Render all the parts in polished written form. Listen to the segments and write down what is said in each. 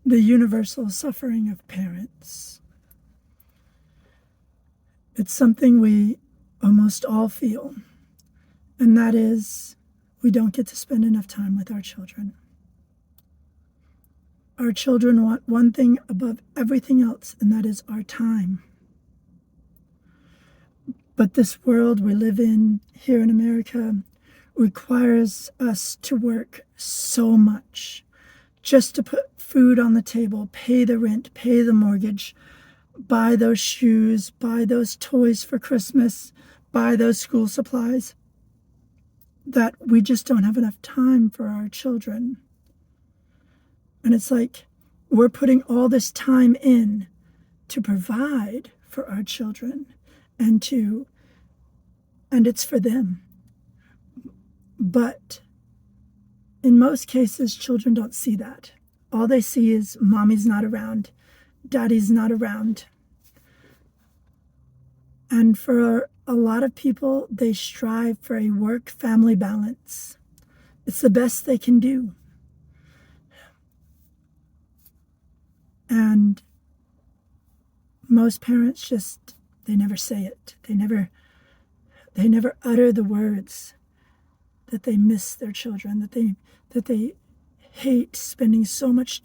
the universal suffering of parents. It's something we almost all feel, and that is we don't get to spend enough time with our children. Our children want one thing above everything else, and that is our time. But this world we live in here in America requires us to work so much just to put food on the table, pay the rent, pay the mortgage, buy those shoes, buy those toys for Christmas, buy those school supplies, that we just don't have enough time for our children. And it's like we're putting all this time in to provide for our children and it's for them. But in most cases, children don't see that. All they see is mommy's not around, daddy's not around. And for a lot of people, they strive for a work-family balance. It's the best they can do. And most parents they never say it. They never utter the words that they miss their children, that they hate spending so much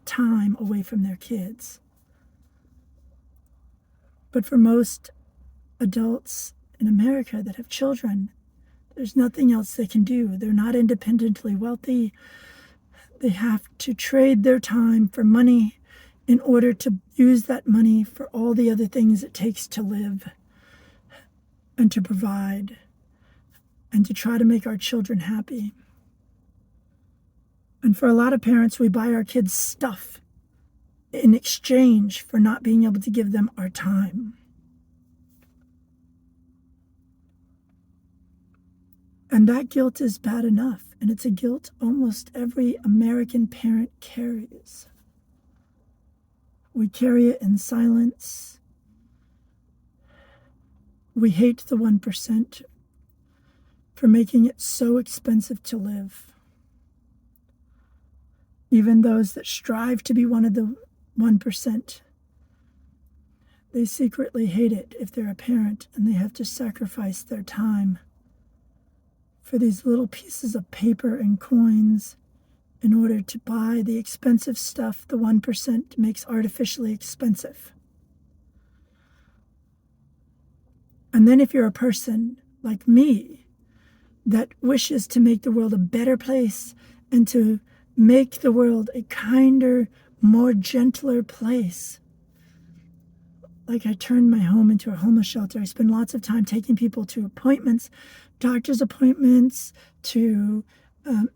time away from their kids. But for most adults in America that have children, there's nothing else they can do. They're not independently wealthy. They have to trade their time for money in order to use that money for all the other things it takes to live and to provide and to try to make our children happy. And for a lot of parents, we buy our kids stuff in exchange for not being able to give them our time. And that guilt is bad enough, and it's a guilt almost every American parent carries. We carry it in silence. We hate the 1% for making it so expensive to live. Even those that strive to be one of the 1%, they secretly hate it if they're a parent and they have to sacrifice their time for these little pieces of paper and coins in order to buy the expensive stuff the 1% makes artificially expensive. And then if you're a person like me that wishes to make the world a better place and to make the world a kinder, more gentler place, like I turned my home into a homeless shelter. I spend lots of time taking people to appointments, doctor's appointments, to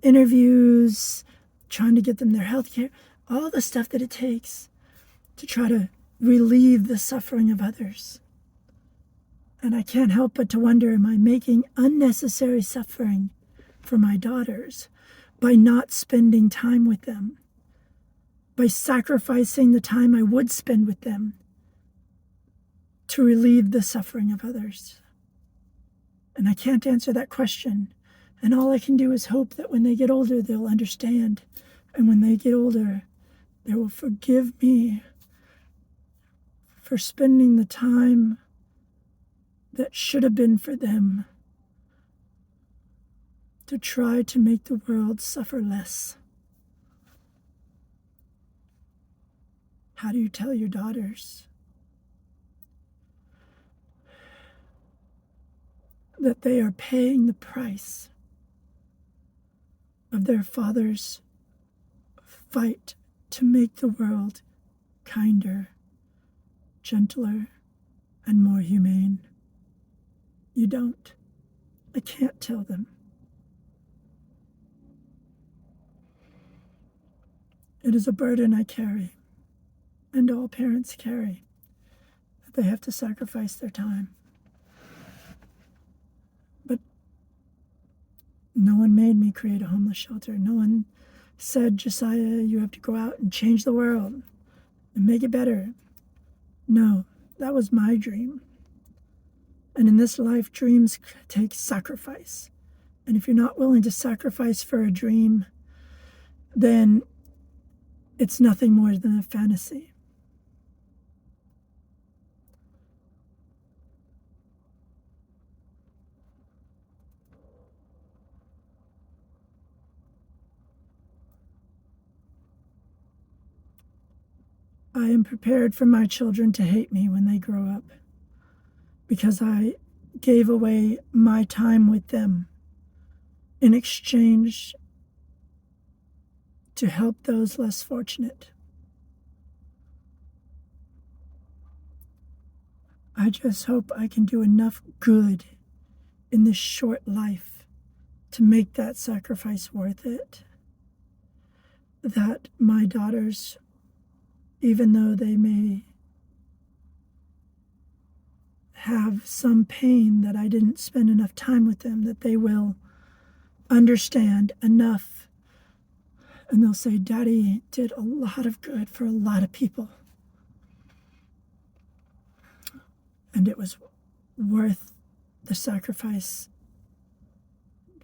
interviews, trying to get them their health care, all the stuff that it takes to try to relieve the suffering of others. And I can't help but to wonder, am I making unnecessary suffering for my daughters by not spending time with them, by sacrificing the time I would spend with them to relieve the suffering of others? And I can't answer that question. And all I can do is hope that when they get older, they'll understand. And when they get older, they will forgive me for spending the time that should have been for them to try to make the world suffer less. How do you tell your daughters that they are paying the price of their father's fight to make the world kinder, gentler, and more humane? You don't. I can't tell them. It is a burden I carry, and all parents carry, that they have to sacrifice their time. But no one made me create a homeless shelter. No one said, Josiah, you have to go out and change the world and make it better. No, that was my dream. And in this life, dreams take sacrifice. And if you're not willing to sacrifice for a dream, then It's nothing more than a fantasy. I am prepared for my children to hate me when they grow up because I gave away my time with them in exchange to help those less fortunate. I just hope I can do enough good in this short life to make that sacrifice worth it. That my daughters, even though they may have some pain that I didn't spend enough time with them, that they will understand enough and they'll say, Daddy did a lot of good for a lot of people. And it was worth the sacrifice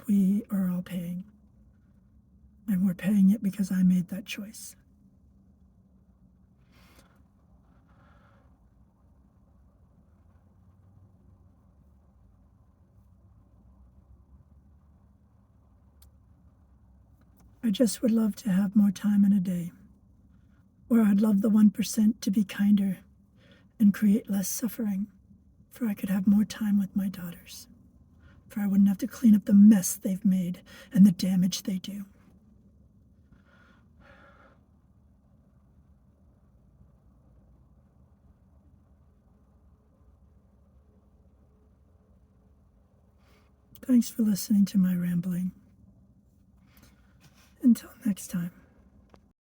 we are all paying. And we're paying it because I made that choice. I just would love to have more time in a day, or I'd love the 1% to be kinder and create less suffering, for I could have more time with my daughters, for I wouldn't have to clean up the mess they've made and the damage they do. Thanks for listening to my rambling. Until next time.